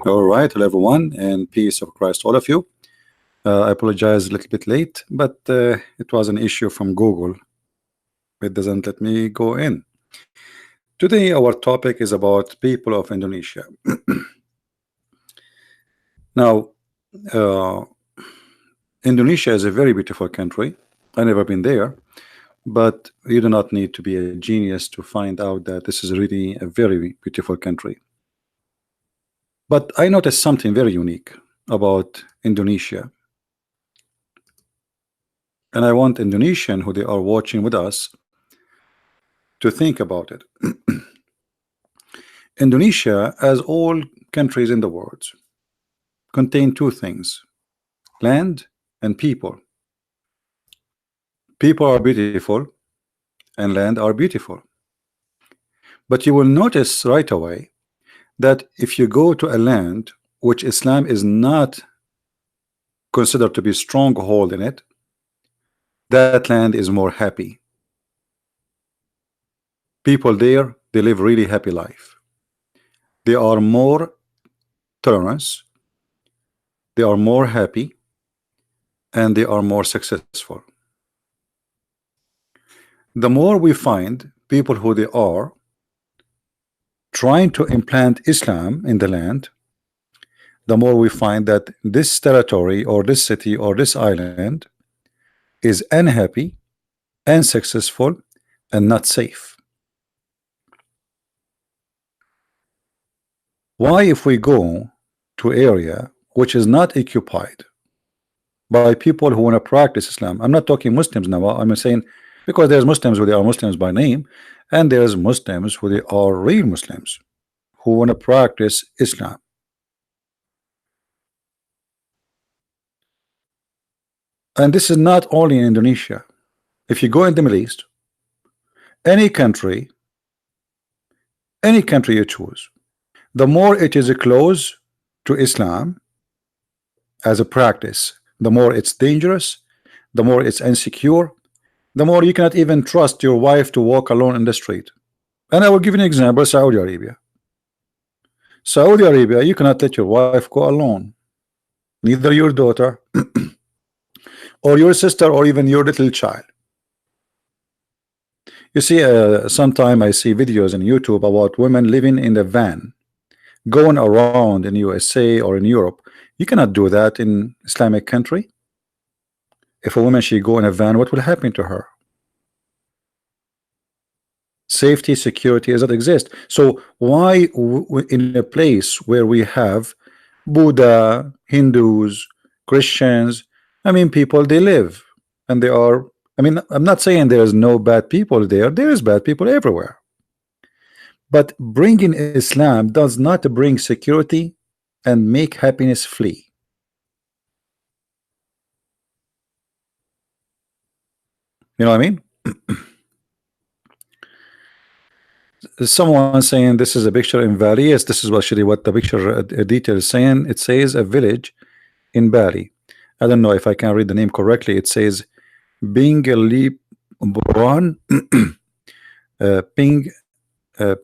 All right, hello everyone, and peace of Christ, all of you. I apologize a little bit late, but it was an issue from Google. It doesn't let me go in. Today, our topic is about people of Indonesia. Now, uh, Indonesia is a very beautiful country. I've never been there, but you do not need to be a genius to find out that this is really a very beautiful country. But I noticed something very unique about Indonesia. And I want Indonesian who they are watching with us to think about it. Indonesia, as all countries in the world, contain two things: land and people. People are beautiful and land are beautiful. But you will notice right away that if you go to a land which Islam is not considered to be a stronghold in it, that land is more happy. People there, they live really happy life. They are more tolerance, they are more happy, and they are more successful. The more we find people who they are trying to implant Islam in the land, the more we find that this territory or this city or this island is unhappy, unsuccessful, and not safe. Why, if we go to area which is not occupied by people who want to practice Islam, I'm not talking Muslims now, I'm saying, because there's Muslims who they are Muslims by name, and there's Muslims who they are real Muslims who want to practice Islam. And this is not only in Indonesia. If you go in the Middle East, any country you choose, the more it is close to Islam as a practice, the more it's dangerous, the more it's insecure, the more you cannot even trust your wife to walk alone in the street. And I will give you an example: Saudi Arabia. Saudi Arabia, you cannot let your wife go alone, neither your daughter or your sister or even your little child. You see, sometime I see videos on YouTube about women living in the van, going around in USA or in Europe. You cannot do that in Islamic country. If a woman she go in a van, what will happen to her? Safety, security does not exist. So why in a place where we have Buddha, Hindus, Christians, I mean, people, they live and they are, I mean, I'm not saying there is no bad people there. There is bad people everywhere. But bringing Islam does not bring security and make happiness flee. You know what I mean? Someone saying this is a picture in Bali. Yes, this is actually what the picture detail is saying. It says a village in Bali. I don't know if I can read the name correctly. It says Binglibran, Ping, uh,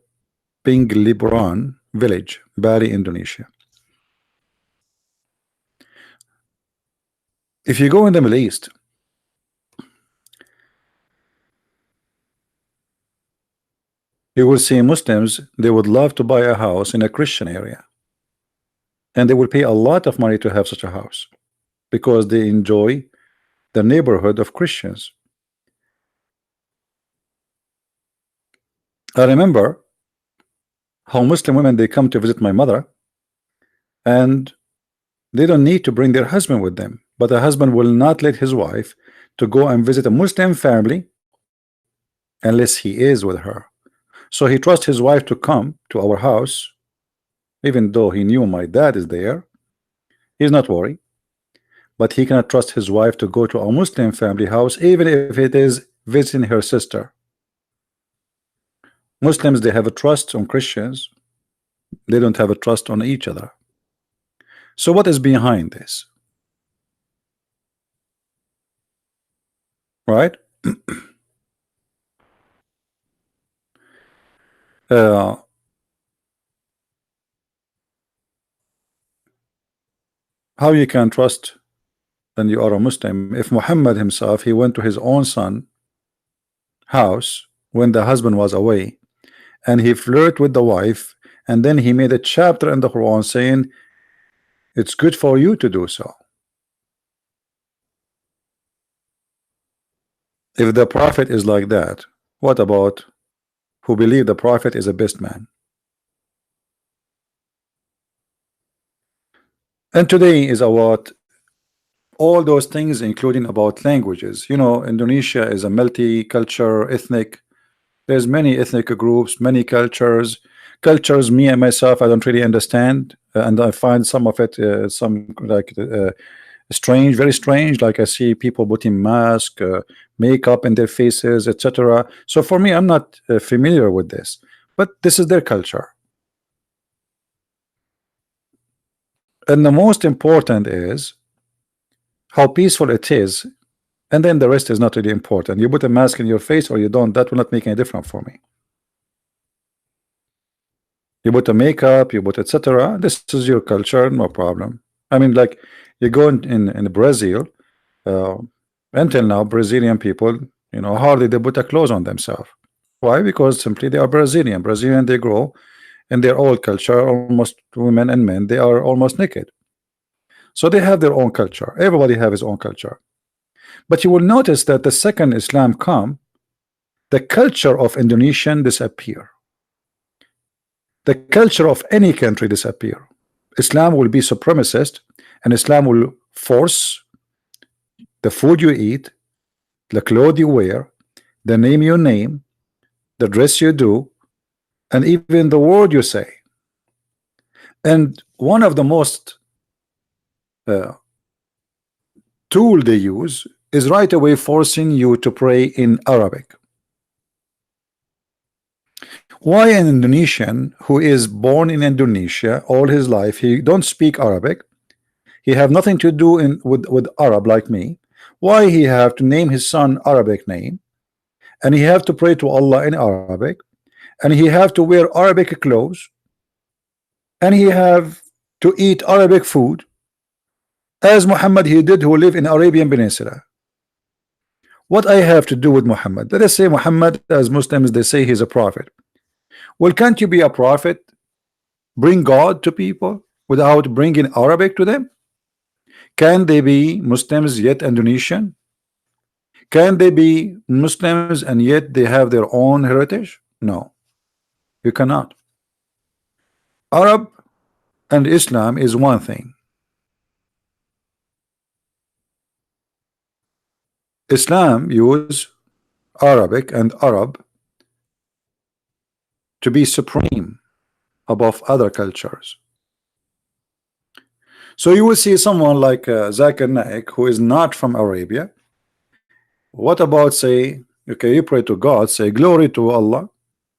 Pinglibran village, Bali, Indonesia. If you go in the Middle East, you will see Muslims, they would love to buy a house in a Christian area, and they will pay a lot of money to have such a house because they enjoy the neighborhood of Christians. I remember how Muslim women, they come to visit my mother, and they don't need to bring their husband with them, but the husband will not let his wife to go and visit a Muslim family unless he is with her. So he trusts his wife to come to our house, even though he knew my dad is there. He's not worried, but he cannot trust his wife to go to a Muslim family house, even if it is visiting her sister. Muslims, they have a trust on Christians, they don't have a trust on each other. So what is behind this? Right? uh, How you can trust and you are a Muslim if Muhammad himself, he went to his own son house when the husband was away, and he flirted with the wife, and then he made a chapter in the Quran saying it's good for you to do so. If the Prophet is like that, what about who believe the Prophet is a best man? And today is about all those things, including about languages. You know, Indonesia is a multi-culture, ethnic. There's many ethnic groups, many cultures. Cultures, me and myself, I don't really understand, and I find some of it, some like strange, very strange. Like I see people putting mask, makeup in their faces, etc. So for me, I'm not familiar with this, but this is their culture. And the most important is how peaceful it is, and then the rest is not really important. You put a mask in your face or you don't, that will not make any difference for me. You put a makeup, you put etc. This is your culture, no problem. I mean, like you go in Brazil, until now, Brazilian people, you know, hardly they put a clothes on themselves. Why? Because simply they are Brazilian. Brazilian, they grow in their old culture, almost women and men, they are almost naked. So they have their own culture. Everybody have his own culture. But you will notice that the second Islam come, the culture of Indonesian disappear. The culture of any country disappear. Islam will be supremacist, and Islam will force the food you eat, the clothes you wear, the name you name, the dress you do, and even the word you say. And one of the most tool they use is right away forcing you to pray in Arabic. Why an Indonesian who is born in Indonesia all his life, he don't speak Arabic, he have nothing to do with Arab like me, why he have to name his son Arabic name, and he have to pray to Allah in Arabic, and he have to wear Arabic clothes, and he have to eat Arabic food, as Muhammad he did, who live in Arabian Peninsula? What I have to do with Muhammad? Let us say Muhammad, as Muslims they say he's a prophet. Well, can't you be a prophet, bring God to people without bringing Arabic to them? Can they be Muslims yet Indonesian? Can they be Muslims and yet they have their own heritage? No, you cannot. Arab and Islam is one thing. Islam use Arabic and Arab to be supreme above other cultures. So you will see someone like Zakir Naik, who is not from Arabia. What about say, okay, you pray to God, say glory to Allah,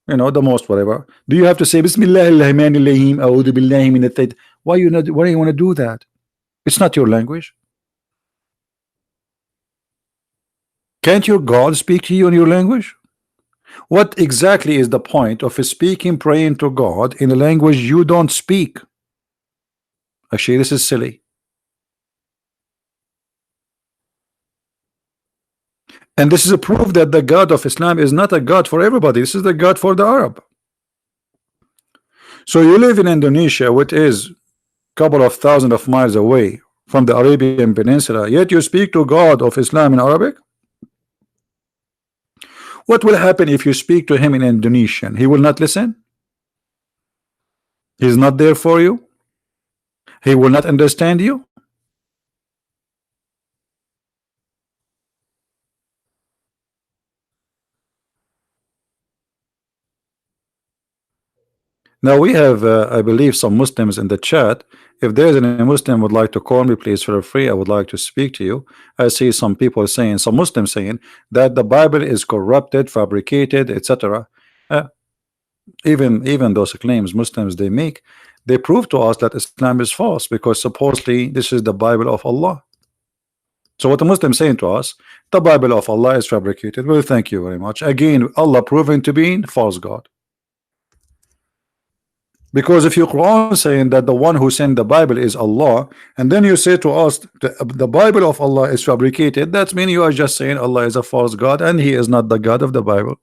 you know, the most whatever. Do you have to say Bismillah ar-Rahman ar-Rahim, A'udhu billahi min at-tayt? Why you not? Why do you want to do that? It's not your language. Can't your God speak to you in your language? What exactly is the point of speaking, praying to God in a language you don't speak? Actually, this is silly. And this is a proof that the God of Islam is not a God for everybody. This is the God for the Arab. So you live in Indonesia, which is a couple of thousands of miles away from the Arabian Peninsula, yet you speak to God of Islam in Arabic? What will happen if you speak to him in Indonesian? He will not listen? He's not there for you? He will not understand you? Now we have, I believe, some Muslims in the chat. If there's any Muslim would like to call me, please feel free. I would like to speak to you. I see some people saying, some Muslims saying that the Bible is corrupted, fabricated, etc. Even those claims Muslims they make, they prove to us that Islam is false because supposedly this is the Bible of Allah. So what the Muslims saying to us, the Bible of Allah is fabricated. Well, thank you very much. Again, Allah proven to be false God. Because if your Quran saying that the one who sent the Bible is Allah, and then you say to us the Bible of Allah is fabricated, that means you are just saying Allah is a false God and he is not the God of the Bible.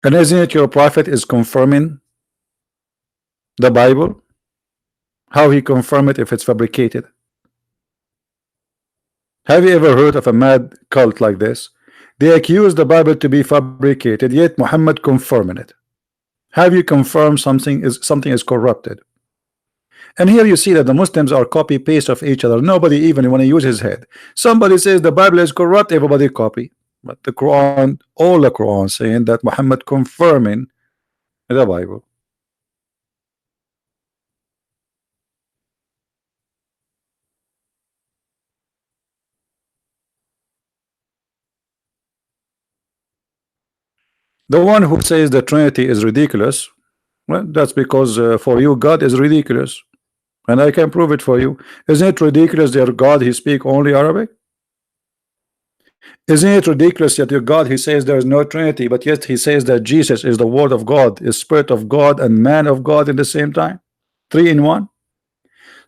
And isn't it your prophet is confirming the Bible? How he confirm it if it's fabricated? Have you ever heard of a mad cult like this? They accuse the Bible to be fabricated, yet Muhammad confirming it. Have you confirmed something is corrupted? And here you see that the Muslims are copy paste of each other. Nobody even want to use his head. Somebody says the Bible is corrupt, everybody copy. But the Quran, all the Quran saying that Muhammad confirming the Bible. The one who says the Trinity is ridiculous, well, that's because for you God is ridiculous, and I can prove it for you. Isn't it ridiculous that God he speak only Arabic? Isn't it ridiculous that your God he says there is no Trinity, but yet he says that Jesus is the Word of God, is Spirit of God and Man of God in the same time, 3 in 1?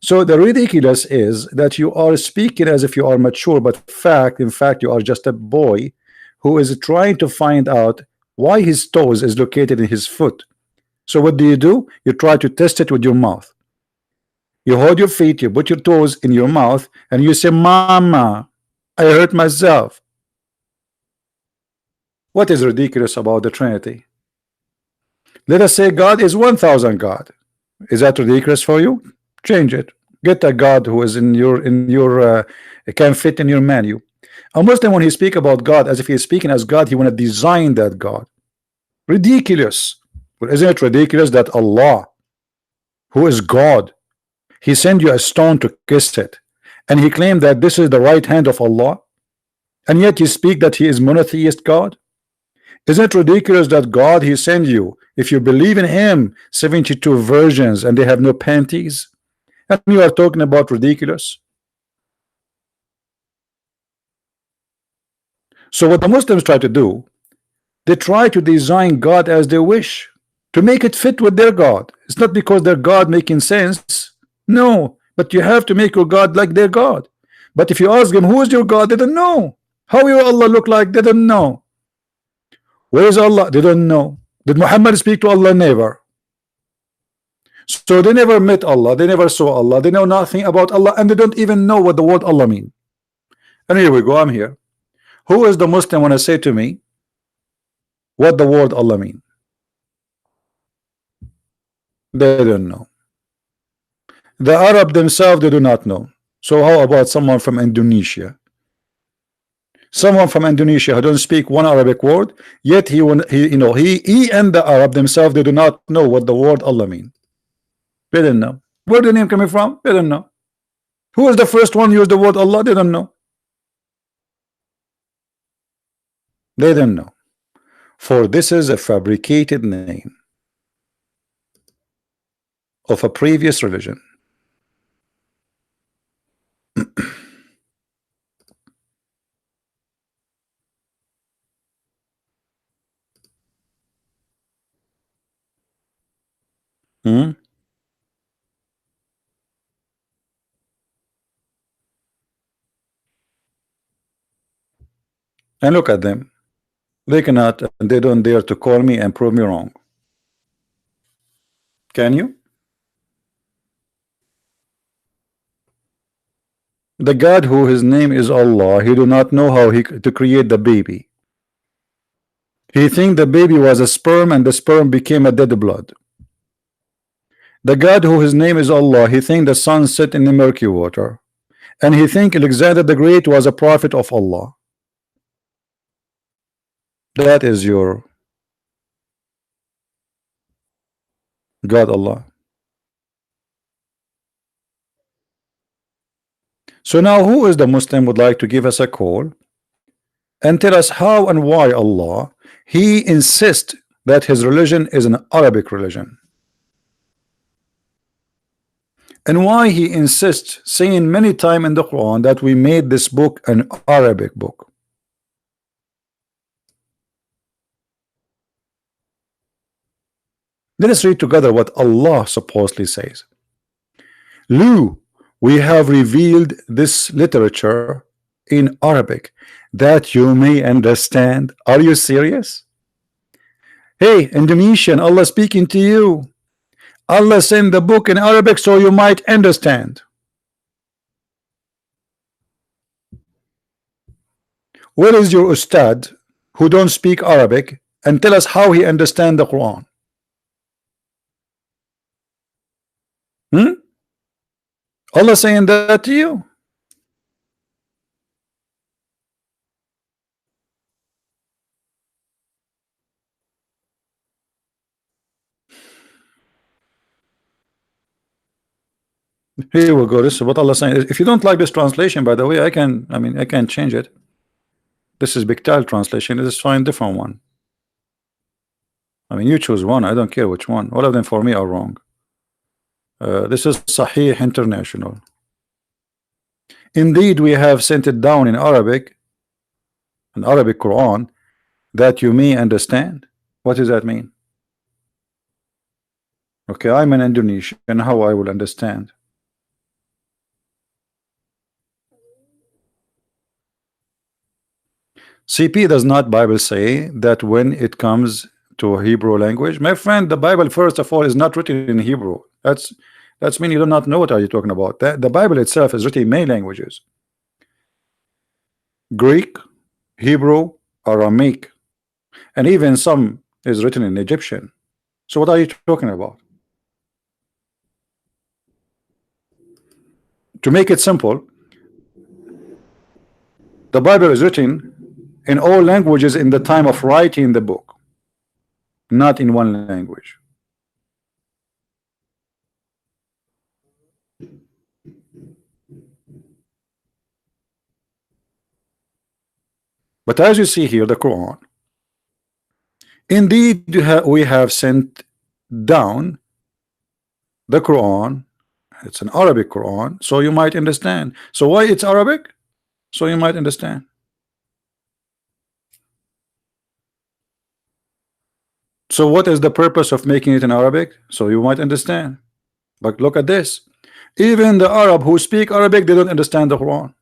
So the ridiculous is that you are speaking as if you are mature, but in fact you are just a boy who is trying to find out why his toes is located in his foot. So what do? You try to test it with your mouth. You hold your feet, you put your toes in your mouth, and you say, Mama, I hurt myself. What is ridiculous about the Trinity? Let us say God is 1,000 God. Is that ridiculous for you? Change it. Get a God who is in your can fit in your menu. A Muslim, when he speak about God as if he is speaking as God, he want to design that God. Ridiculous. But isn't it ridiculous that Allah, who is God, he sent you a stone to kiss it, and he claimed that this is the right hand of Allah, and yet you speak that he is monotheist God? Isn't it ridiculous that God he sent you, if you believe in him, 72 virgins and they have no panties? And you are talking about ridiculous. So what the Muslims try to do, they try to design God as they wish, to make it fit with their God. It's not because their God making sense. No, but you have to make your God like their God. But if you ask them who is your God, they don't know. How your Allah look like, they don't know. Where is Allah? They don't know. Did Muhammad speak to Allah? Never. So they never met Allah, they never saw Allah, they know nothing about Allah, and they don't even know what the word Allah mean. And here we go, I'm here. Who is the Muslim when I say to me what the word Allah mean? They don't know. The Arab themselves, they do not know. So how about someone from Indonesia? Someone from Indonesia who don't speak one Arabic word, yet he and the Arab themselves, they do not know what the word Allah mean. They don't know. Where the name coming from? They don't know. Who is the first one who used the word Allah? They don't know. They don't know. For this is a fabricated name of a previous religion. Hmm? And look at them. They cannot, and they don't dare to call me and prove me wrong. Can you? The God who his name is Allah, he do not know how to create the baby. He think the baby was a sperm and the sperm became a dead blood. The God who his name is Allah, he think the sun set in the murky water, and he think Alexander the Great was a prophet of Allah. That is your God Allah. So now who is the Muslim would like to give us a call and tell us how and why Allah he insists that his religion is an Arabic religion, and why he insists saying many times in the Quran that we made this book an Arabic book. Let us read together what Allah supposedly says. Lu, we have revealed this literature in Arabic that you may understand. Are you serious? Hey, Indonesian, Allah speaking to you. Allah sent the book in Arabic so you might understand. Where is your ustad who don't speak Arabic and tell us how he understand the Quran? Allah saying that to you? Here we go. This is what Allah saying. If you don't like this translation, by the way, I can change it. This is Bictal translation. This is fine, different one. I mean, you choose one. I don't care which one. All of them for me are wrong. This is Sahih International. Indeed, we have sent it down in Arabic, an Arabic Quran, that you may understand. What does that mean? Okay, I'm an Indonesian. How I will understand? CP, does not Bible say that when it comes to Hebrew language? My friend, the Bible first of all is not written in Hebrew. That's mean you do not know what are you talking about. The Bible itself is written in many languages: Greek, Hebrew, Aramaic, and even some is written in Egyptian. So what are you talking about? To make it simple, the Bible is written in all languages in the time of writing the book, not in one language. But as you see here, the Quran, indeed we have sent down the Quran. It's an Arabic Quran, so you might understand. So why it's Arabic? So you might understand. So what is the purpose of making it in Arabic? So you might understand. But look at this. Even the Arab who speak Arabic, they don't understand the Quran.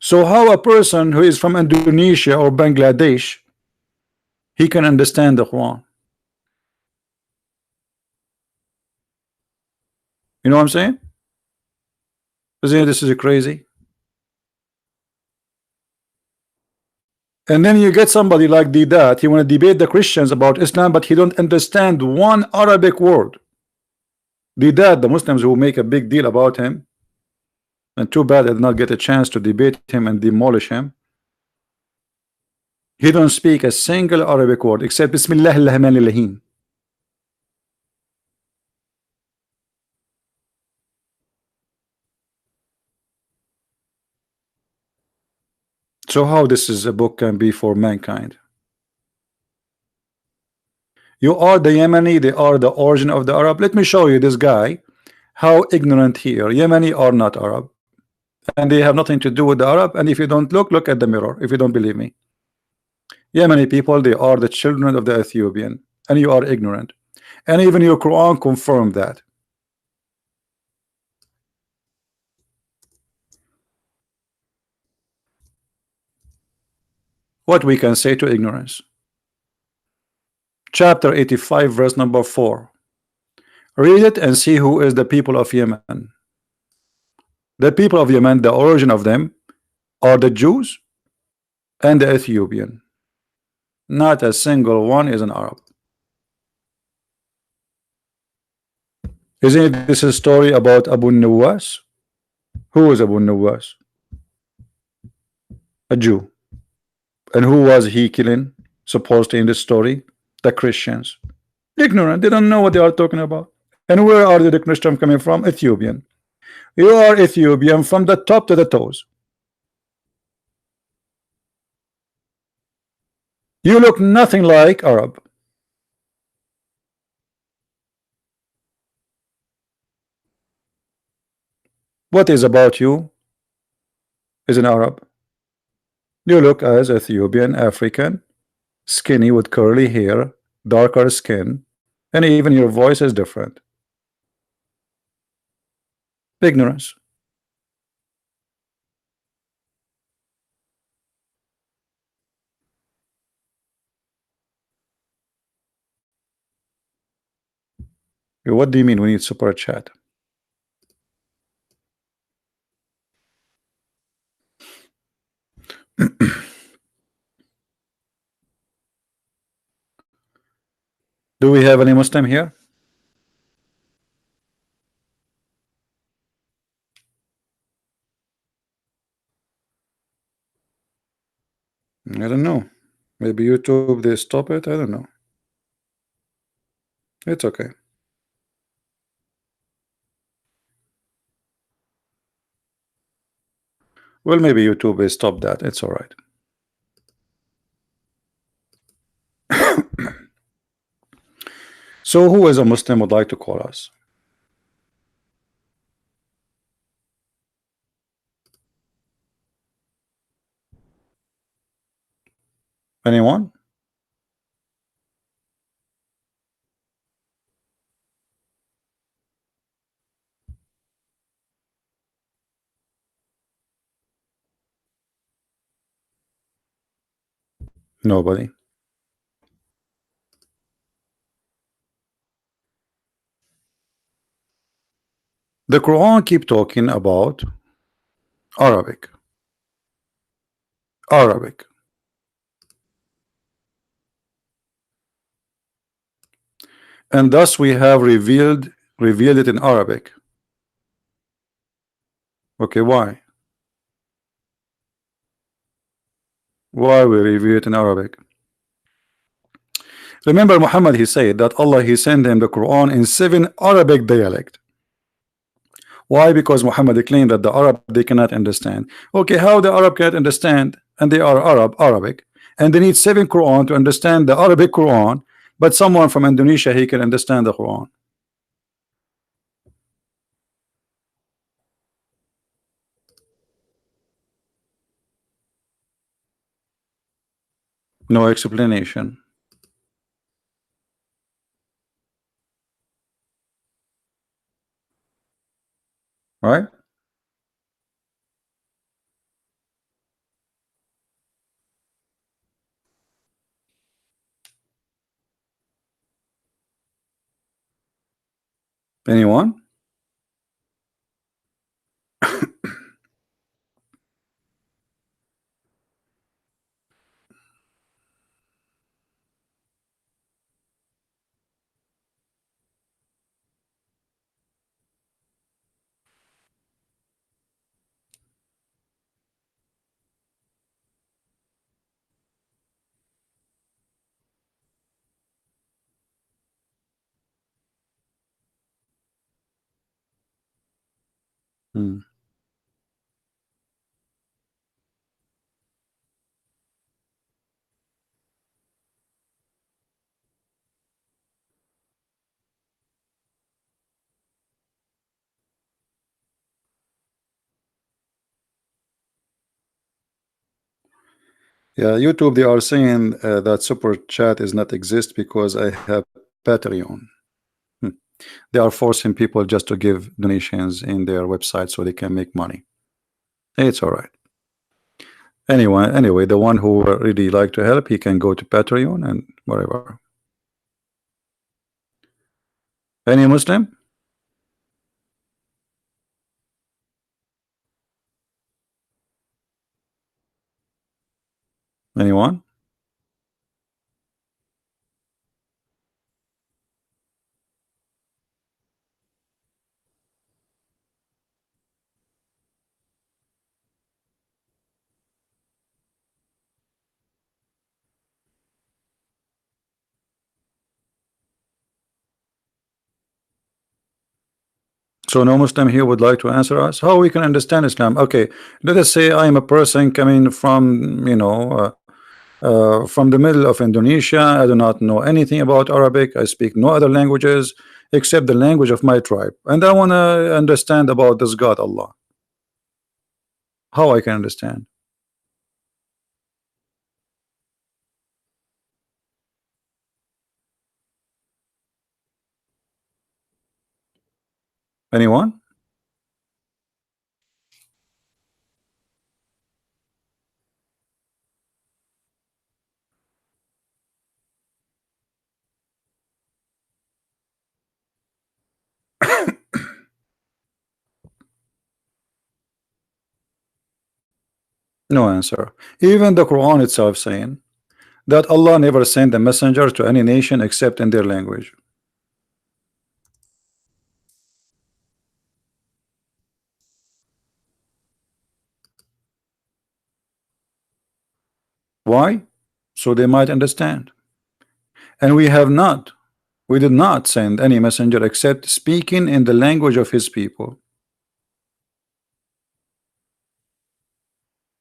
So how a person who is from Indonesia or Bangladesh, he can understand the Quran? You know what I'm saying? This is crazy. And then you get somebody like Didat, he want to debate the Christians about Islam, but he don't understand one Arabic word. Didat, the Muslims who make a big deal about him, and too bad I did not get a chance to debate him and demolish him. He don't speak a single Arabic word except Bismillah ar-Rahman ar-Rahim. So how this is a book can be for mankind? You are the Yemeni, they are the origin of the Arab. Let me show you this guy, how ignorant here. Yemeni are not Arab, and they have nothing to do with the Arab. And if you don't look at the mirror, if you don't believe me. Yemeni people, they are the children of the Ethiopian, and you are ignorant. And even your Quran confirmed that. What we can say to ignorance? Chapter 85, verse number 4. Read it and see who is the people of Yemen. The people of Yemen, the origin of them are the Jews and the Ethiopian. Not a single one is an Arab. Isn't this a story about Abu Nawas? Who is Abu Nawas? A Jew. And who was he killing, supposedly in this story? The Christians. Ignorant, they don't know what they are talking about. And where are the Christians coming from? Ethiopian. You are Ethiopian from the top to the toes. You look nothing like Arab. What is about you is an Arab. You look as Ethiopian, African, skinny with curly hair, darker skin, and even your voice is different. Ignorance. What do you mean we need super chat? Do we have any Muslim here? I don't know. Maybe YouTube they stop it. I don't know. It's okay. Well, maybe YouTube they stop that. It's all right. So who is a Muslim would like to call us? Anyone? Nobody. The Quran keep talking about Arabic. Arabic. And thus we have revealed it in Arabic. Okay, why? Why we reveal it in Arabic? Remember Muhammad, he said that Allah he sent him the Quran in 7 Arabic dialect. Why? Because Muhammad claimed that the Arab they cannot understand. Okay, how the Arab cannot understand, and they are Arabic, and they need 7 Quran to understand the Arabic Quran, but someone from Indonesia he can understand the Quran. No explanation. Right? Anyone? Hmm. Yeah, YouTube they are saying that super chat is not exist because I have Patreon. Hmm. They are forcing people just to give donations in their website so they can make money. It's all right. Anyway, the one who really like to help, he can go to Patreon and whatever. Any Muslim? Anyone? So no Muslim here would like to answer us how we can understand Islam. Okay, let us say I am a person coming from from the middle of Indonesia. I do not know anything about Arabic. I speak no other languages except the language of my tribe, and I want to understand about this God Allah. How I can understand? Anyone? No answer. Even the Quran itself saying that Allah never sent a messenger to any nation except in their language. Why? So they might understand. And we did not send any messenger except speaking in the language of his people.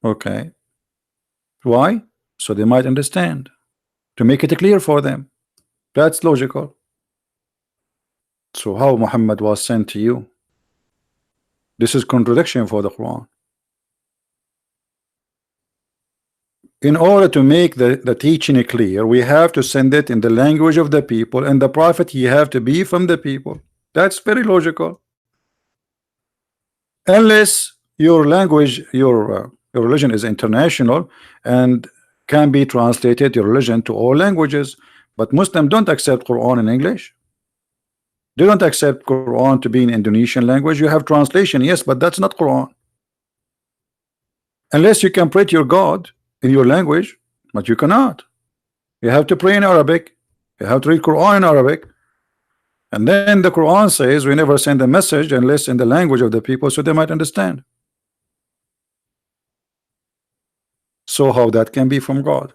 Okay. Why? So they might understand. To make it clear for them. That's logical. So how Muhammad was sent to you? This is contradiction for the Quran. In order to make the teaching clear, we have to send it in the language of the people, and the prophet he have to be from the people. That's very logical. Unless your language, your religion is international and can be translated your religion to all languages, but Muslims don't accept Quran in English. They don't accept Quran to be in Indonesian language. You have translation, yes, but that's not Quran. Unless you can pray to your God in your language, but you cannot. You have to pray in Arabic. You have to read Quran in Arabic. And then the Quran says we never send a message unless in the language of the people so they might understand. So how that can be from God?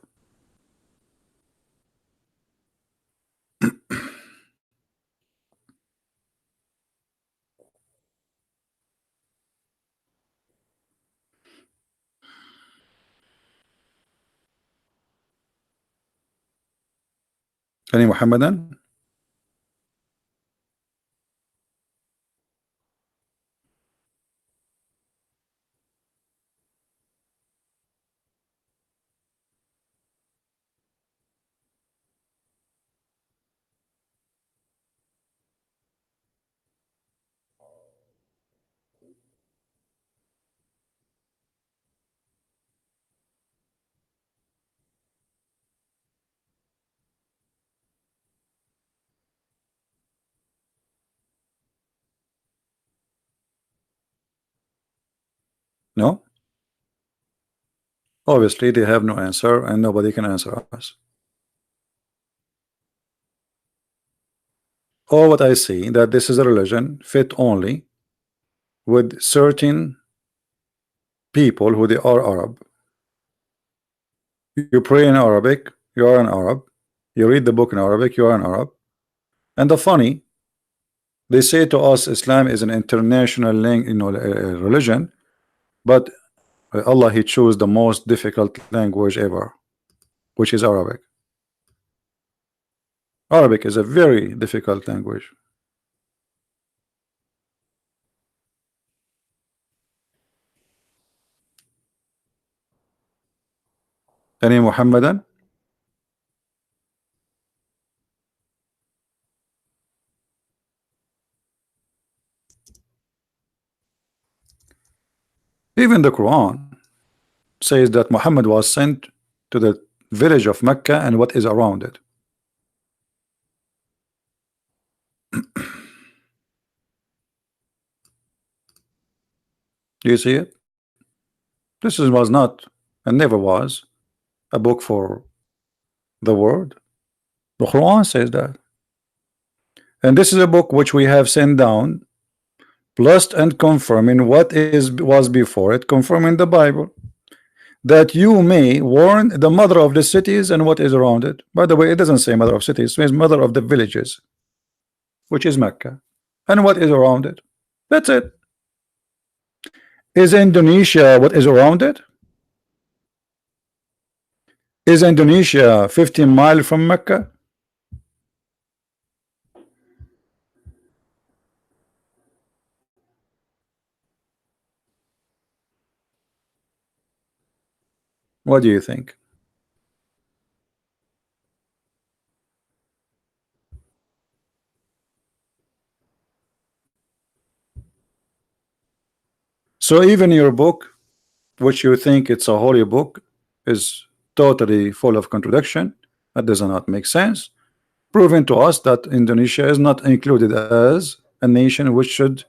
Any Muhammadan? No? Obviously they have no answer and nobody can answer us. All what I see that this is a religion fit only with certain people who they are Arab. You pray in Arabic, you are an Arab. You read the book in Arabic, you are an Arab. And the funny, they say to us Islam is an international religion, but Allah he chose the most difficult language ever, which is Arabic. Arabic is a very difficult language. Any Muhammadan? Even the Quran says that Muhammad was sent to the village of Mecca and what is around it. Do you see it? Was not and never was a book for the world. The Quran says that. And this is a book which we have sent down, plus and confirming what was before it, confirming the Bible, that you may warn the mother of the cities and what is around it. By the way, it doesn't say mother of cities, it says mother of the villages, which is Mecca, and what is around it. That's it. Is Indonesia what is around it? Is Indonesia 15 miles from Mecca? What do you think? So even your book, which you think it's a holy book, is totally full of contradiction. That does not make sense, proving to us that Indonesia is not included as a nation which should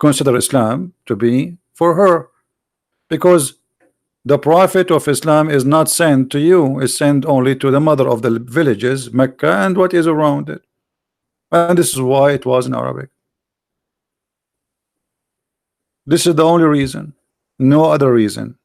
consider Islam to be for her, because the prophet of Islam is not sent to you, is sent only to the mother of the villages, Mecca, and what is around it. And this is why it was in Arabic. This is the only reason, no other reason.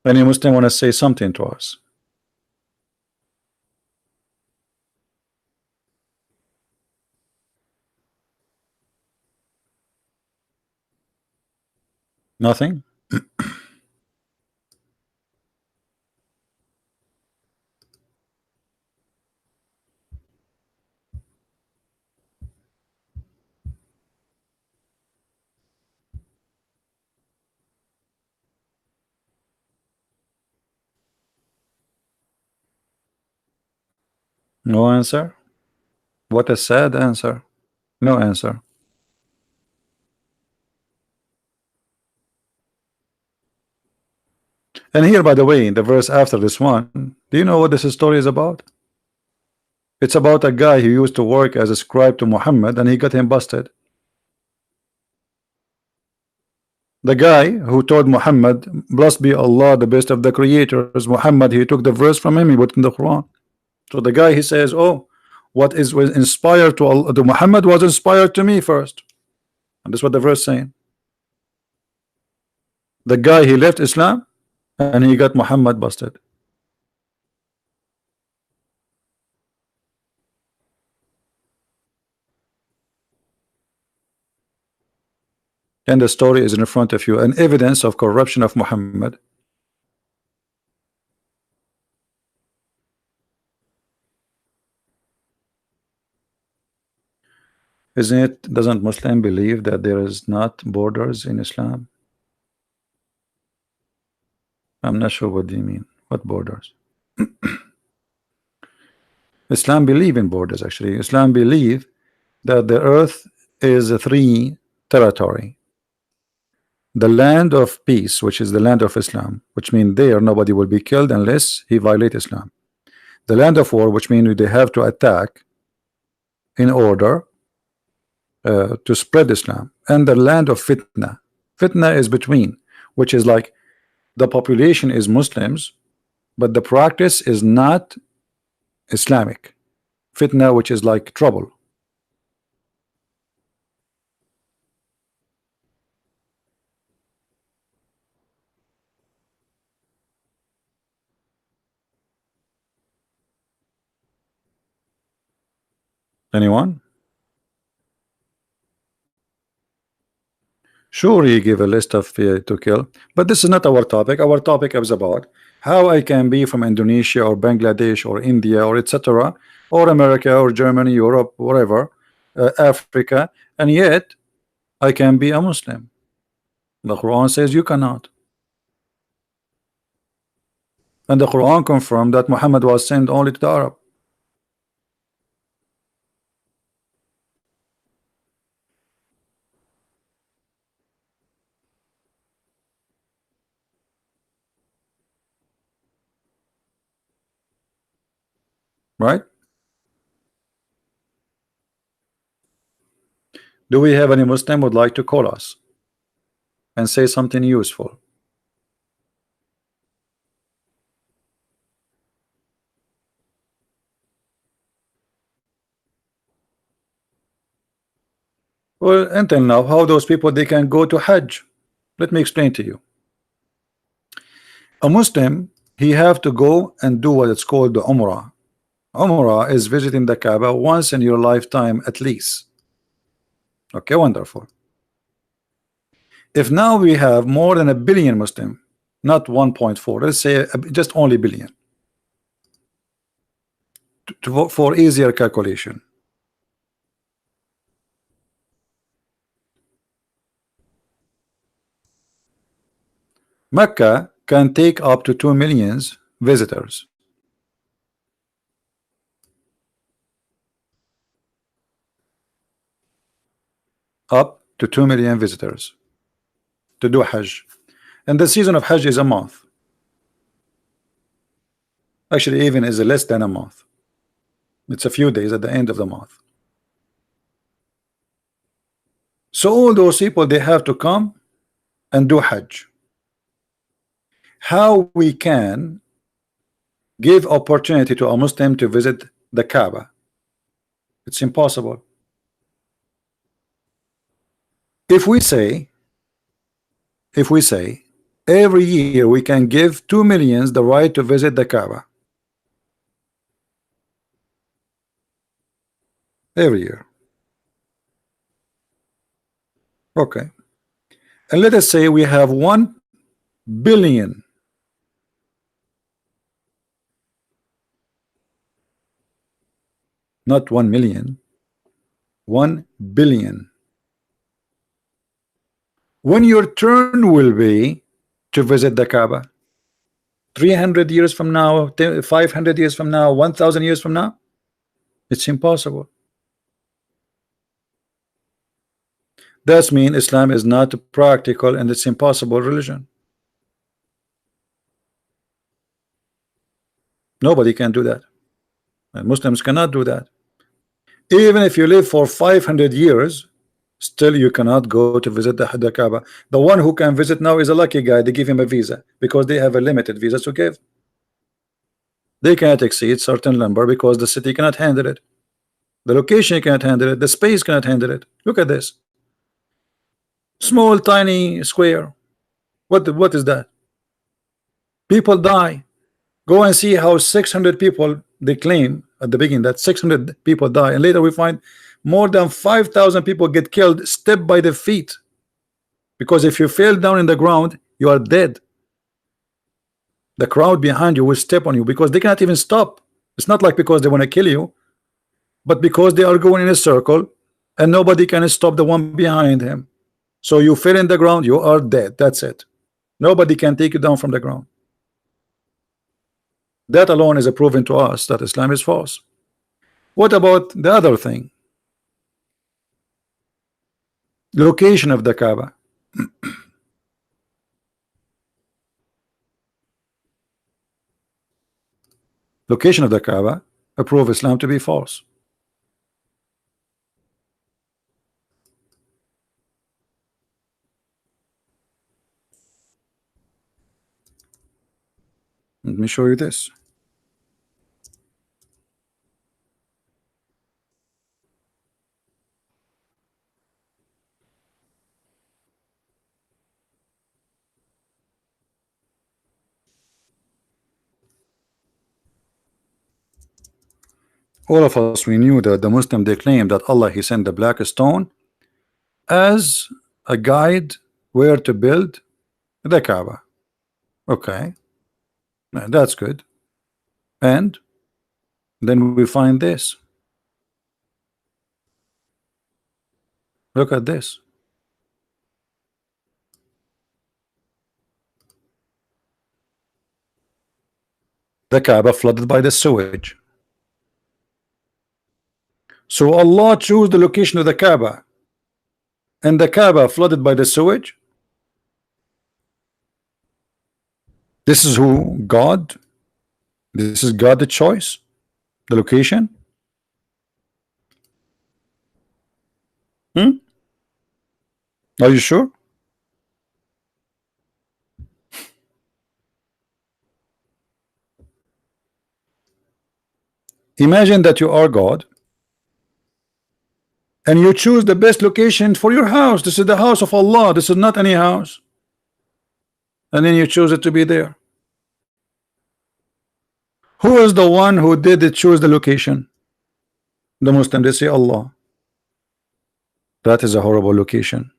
Any Muslim want to say something to us? Nothing? No answer? What a sad answer. No answer. And here, by the way, the verse after this one, do you know what this story is about? It's about a guy who used to work as a scribe to Muhammad and he got him busted. The guy who told Muhammad, blessed be Allah, the best of the creators, Muhammad, he took the verse from him, he put in the Quran. So the guy, he says, oh, what is was inspired to Allah, to Muhammad was inspired to me first. And that's what the verse saying. The guy, he left Islam and he got Muhammad busted. And the story is in front of you, an evidence of corruption of Muhammad. Isn't it? Doesn't Muslim believe that there is not borders in Islam? I'm not sure what do you mean. What borders? Islam believe in borders. Actually, Islam believe that the earth is a three territory. The land of peace, which is the land of Islam, which means there nobody will be killed unless he violate Islam. The land of war, which means they have to attack in order to spread Islam. And the land of fitna. Fitna is between, which is like the population is Muslims, but the practice is not Islamic. Fitna, which is like trouble. Anyone? Sure, he gave a list of to kill, but this is not our topic. Our topic is about how I can be from Indonesia or Bangladesh or India or etc. or America or Germany, Europe, wherever, Africa, and yet I can be a Muslim. The Quran says you cannot. And the Quran confirmed that Muhammad was sent only to the Arab. Right? Do we have any Muslim would like to call us and say something useful? Well, until now, how those people they can go to Hajj? Let me explain to you. A Muslim, he have to go and do what it's called the Umrah. Umrah is visiting the Kaaba once in your lifetime at least. Okay, wonderful. If now we have more than a billion Muslim, not 1.4, let's say just only billion, for easier calculation. Mecca can take up to 2 million visitors. Up to 2 million visitors to do Hajj. And the season of Hajj is a month. Actually, even is less than a month. It's a few days at the end of the month. So all those people, they have to come and do Hajj. How we can give opportunity to a Muslim to visit the Kaaba? It's impossible. If we say every year we can give 2 million the right to visit the Kaaba, every year, okay, and let us say we have 1 billion, not 1 million, 1 billion. When your turn will be to visit the Kaaba, 300 years from now, 500 years from now, 1,000 years from now, it's impossible. That means Islam is not practical and it's impossible religion. Nobody can do that, and Muslims cannot do that. Even if you live for 500 years, still you cannot go to visit the Kaaba. The one who can visit now is a lucky guy. They give him a visa because they have a limited visa to give. They cannot exceed certain number because the city cannot handle it, the location cannot handle it, the space cannot handle it. Look at this small tiny square. What is that? People die. Go and see how 600 people, they claim at the beginning that 600 people die, and later we find more than 5,000 people get killed step by the feet, because if you fell down in the ground, you are dead. The crowd behind you will step on you because they cannot even stop. It's not like because they want to kill you, but because they are going in a circle and nobody can stop the one behind him. So you fell in the ground, you are dead. That's it. Nobody can take you down from the ground. That alone is a proven to us that Islam is false. What about the other thing? Location of the Kaaba. Location of the Kaaba prove Islam to be false. Let me show you this. All of us, we knew that the Muslim, they claim that Allah, he sent the black stone as a guide where to build the Kaaba. Okay, that's good. And then we find this. Look at this. The Kaaba flooded by the sewage. So Allah chose the location of the Kaaba, and the Kaaba flooded by the sewage. This is who God. This is God the choice, the location. Are you sure? Imagine that you are God and you choose the best location for your house. This is the house of Allah. This is not any house. And then you choose it to be there. Who is the one who did it choose the location? The Muslim, they say Allah. That is a horrible location.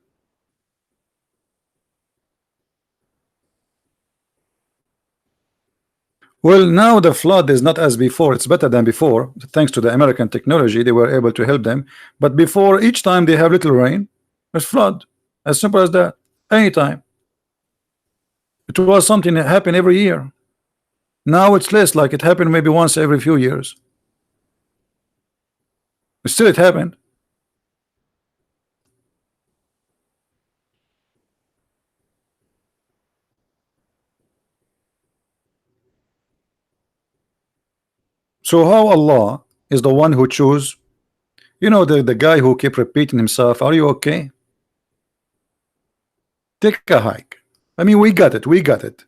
Well, now the flood is not as before. It's better than before. Thanks to the American technology, they were able to help them. But before, each time they have little rain, it's flood. As simple as that. Anytime. It was something that happened every year. Now it's less, like it happened maybe once every few years. Still it happened. So how Allah is the one who chose, you know, the guy who kept repeating himself, are you okay? Take a hike. I mean, we got it, we got it.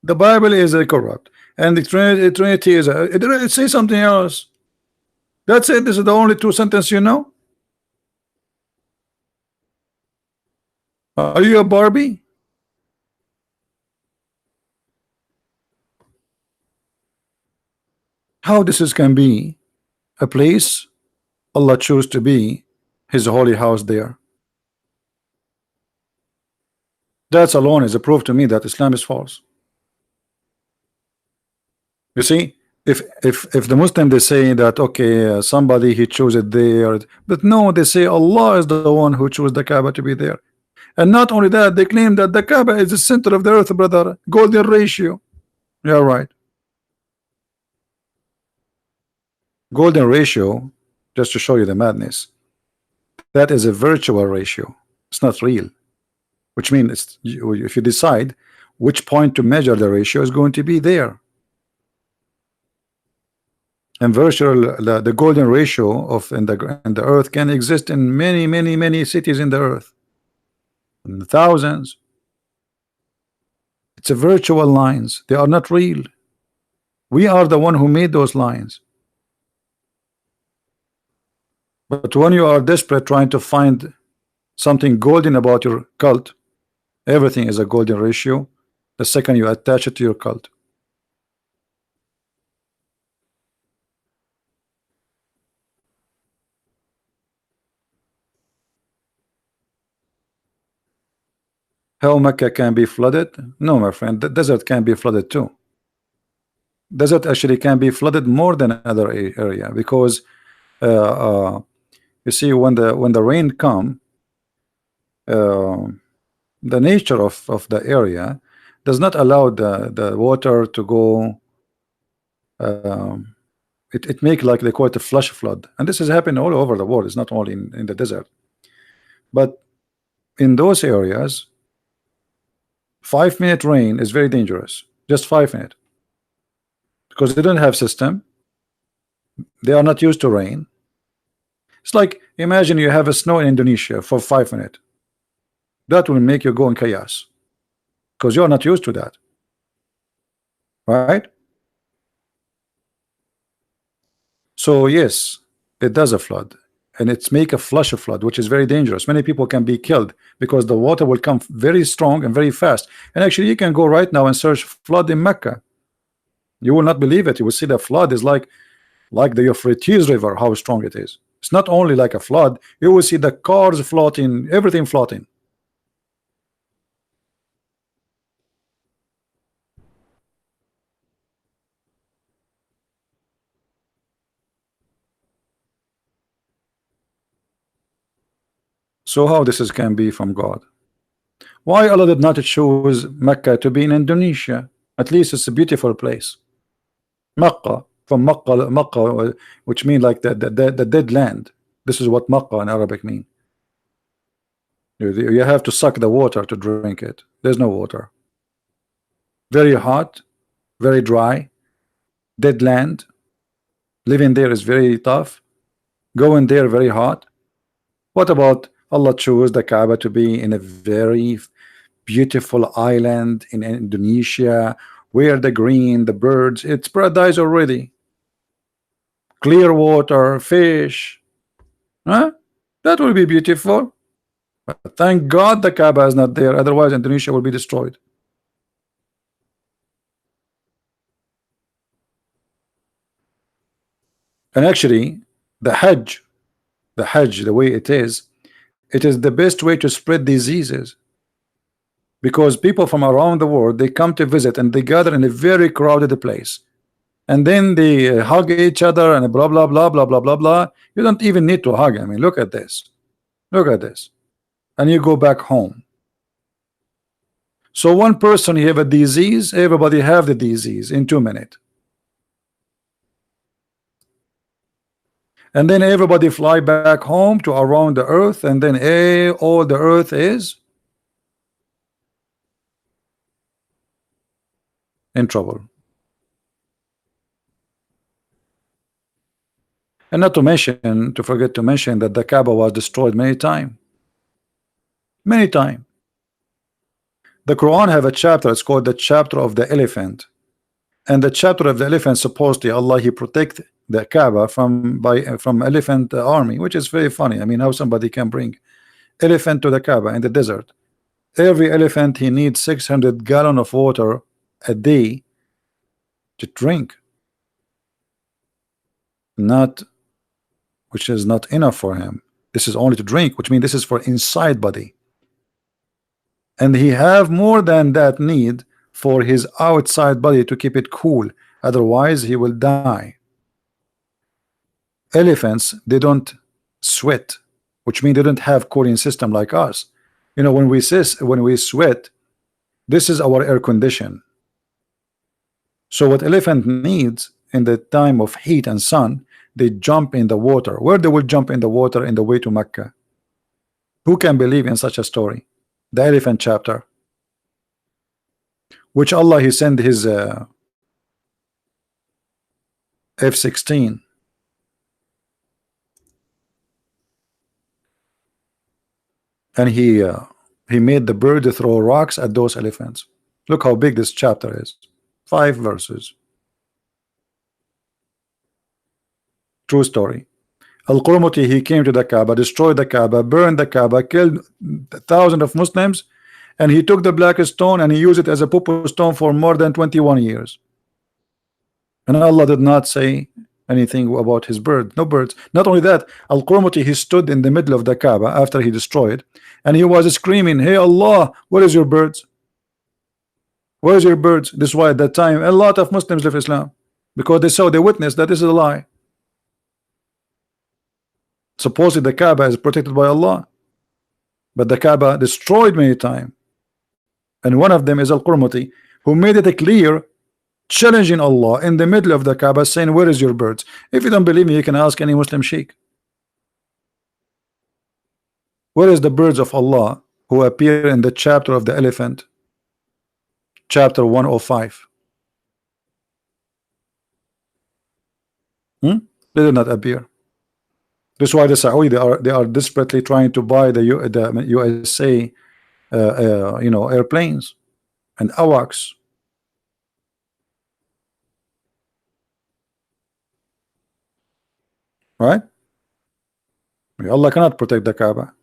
The Bible is corrupt, and the Trinity is it says something else. That's it. This is the only two sentences you know. Are you a Barbie? How this is can be a place Allah chose to be His holy house there? That alone is a proof to me that Islam is false. You see, if the Muslim they say that okay, somebody he chose it there, but no, they say Allah is the one who chose the Kaaba to be there. And not only that, they claim that the Kaaba is the center of the earth, brother. Golden ratio. Yeah, right. Golden ratio, just to show you the madness, that is a virtual ratio. It's not real. Which means if you decide which point to measure the ratio is going to be there. And virtual, the golden ratio of in the earth can exist in many cities in the earth. In thousands. It's a virtual lines. They are not real. We are the one who made those lines. But when you are desperate trying to find something golden about your cult, everything is a golden ratio the second you attach it to your cult. How Mecca can be flooded? No, my friend, the desert can be flooded too. Desert actually can be flooded more than other area because you see when the rain come, the nature of the area does not allow the water to go. It make like they call it a flash flood, and this has happened all over the world. It's not only in the desert, but in those areas 5-minute rain is very dangerous. Just 5 minutes, because they don't have system. They are not used to rain. It's like imagine you have a snow in Indonesia for 5 minutes. That will make you go in chaos because you're not used to that, right? So yes, it does a flood, and it's make a flash of flood, which is very dangerous. Many people can be killed because the water will come very strong and very fast. And actually, you can go right now and search flood in Mecca. You will not believe it. You will see the flood is like the Euphrates River, how strong it is. It's not only like a flood. You will see the cars floating, everything floating. So how this is can be from God? Why Allah did not choose Mecca to be in Indonesia? At least it's a beautiful place. Makkah, from Makkah, which means like the dead land. This is what Makkah in Arabic mean. You have to suck the water to drink it. There's no water. Very hot, very dry, dead land. Living there is very tough. Going there very hot. What about Allah chose the Kaaba to be in a very beautiful island in Indonesia, where the green, the birds, it's paradise already. Clear water, fish, huh? That will be beautiful. But thank God the Kaaba is not there, otherwise Indonesia will be destroyed. And actually, the Hajj, the way it is the best way to spread diseases, because people from around the world, they come to visit and they gather in a very crowded place, and then they hug each other and blah blah blah blah blah blah blah. You don't even need to hug. I mean, look at this, and you go back home. So one person he have a disease, everybody have the disease in 2 minutes. And then everybody fly back home to around the earth, and then all the earth is in trouble. And not to mention, to forget to mention that the Kaaba was destroyed many times. Many times. The Quran have a chapter, it's called the chapter of the elephant. And the chapter of the elephant, supposedly Allah he protect the Kaaba from elephant army, which is very funny. I mean, how somebody can bring elephant to the Kaaba in the desert. Every elephant he needs 600 gallons of water a day to drink. Not, which is not enough for him. This is only to drink, which means this is for inside body. And he have more than that need for his outside body to keep it cool. Otherwise he will die. Elephants, they don't sweat, which means they don't have cooling system like us. You know, when we sweat, this is our air condition. So what elephant needs in the time of heat and sun, they jump in the water. Where they will jump in the water? In the way to Mecca. Who can believe in such a story? The elephant chapter, which Allah he sent his F-16, and he made the bird throw rocks at those elephants. Look how big this chapter is. 5 verses. True story. Al-Qurmuti, he came to the Kaaba, destroyed the Kaaba, burned the Kaaba, killed thousands of Muslims, and he took the black stone and he used it as a poo stone for more than 21 years. And Allah did not say anything about his bird. No birds. Not only that, Al-Qurmuti, he stood in the middle of the Kaaba after he destroyed, and he was screaming, "Hey Allah, where is your birds? Where is your birds?" This is why at that time a lot of Muslims left Islam, because they witnessed that this is a lie. Supposedly the Kaaba is protected by Allah, but the Kaaba destroyed many times. And one of them is Al-Qurmuti, who made it clear, challenging Allah in the middle of the Kaaba, saying, "Where is your birds?" If you don't believe me, you can ask any Muslim sheikh. Where is the birds of Allah who appear in the chapter of the elephant, chapter 105? They did not appear. That's why the Saudi they are desperately trying to buy the USA you know, airplanes and AWACS. Right? Allah cannot protect the Kaaba.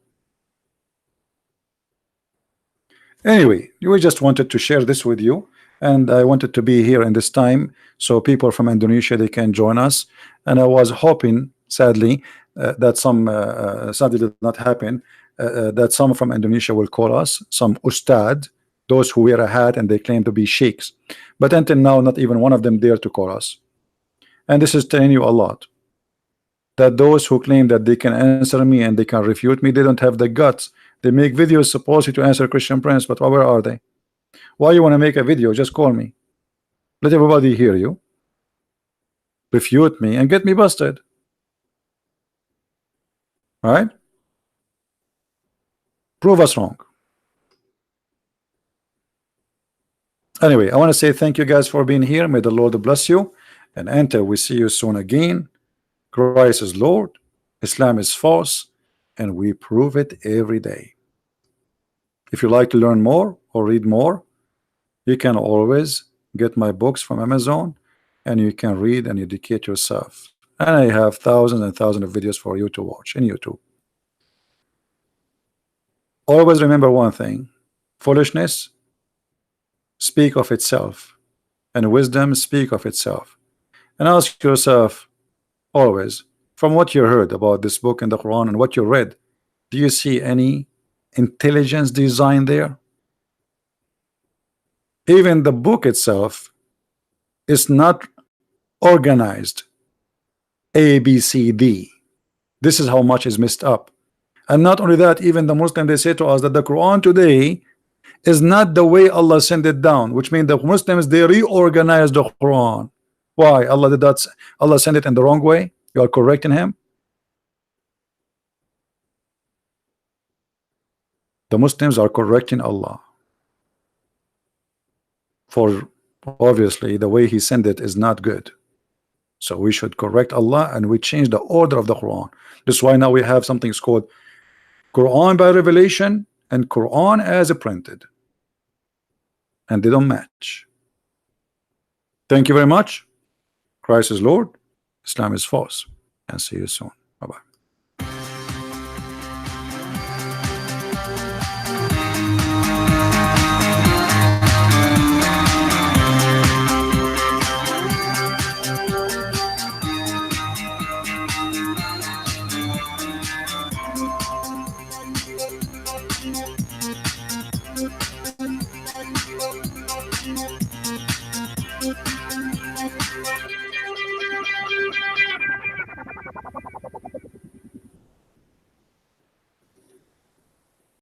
Anyway, we just wanted to share this with you, and I wanted to be here in this time so people from Indonesia they can join us. And I was hoping, sadly, that sadly did not happen, that some from Indonesia will call us, some ustad, those who wear a hat and they claim to be sheikhs. But until now, not even one of them dare to call us. And this is telling you a lot, that those who claim that they can answer me and they can refute me, they don't have the guts. They make videos supposedly to answer Christian Prince, but where are they? Why you want to make a video? Just call me. Let everybody hear you. Refute me and get me busted. All right? Prove us wrong. Anyway, I want to say thank you guys for being here. May the Lord bless you. And enter, we see you soon again. Christ is Lord, Islam is false, and we prove it every day. If you like to learn more or read more, you can always get my books from Amazon, and you can read and educate yourself. And I have thousands and thousands of videos for you to watch in YouTube. Always remember one thing: foolishness speak of itself, and wisdom speak of itself. And ask yourself always, from what you heard about this book in the Quran and what you read, do you see any intelligence design there? Even the book itself is not organized A, B, C, D. This is how much is messed up. And not only that, even the Muslim, they say to us that the Quran today is not the way Allah sent it down, which means the Muslims they reorganized the Quran. Why? Allah did that. Allah sent it in the wrong way. You are correcting him. The Muslims are correcting Allah for obviously the way he sent it is not good. So we should correct Allah and we change the order of the Quran. That's why now we have something called Quran by revelation and Quran as a printed, and they don't match. Thank you very much. Christ is Lord, Islam is false, and see you soon.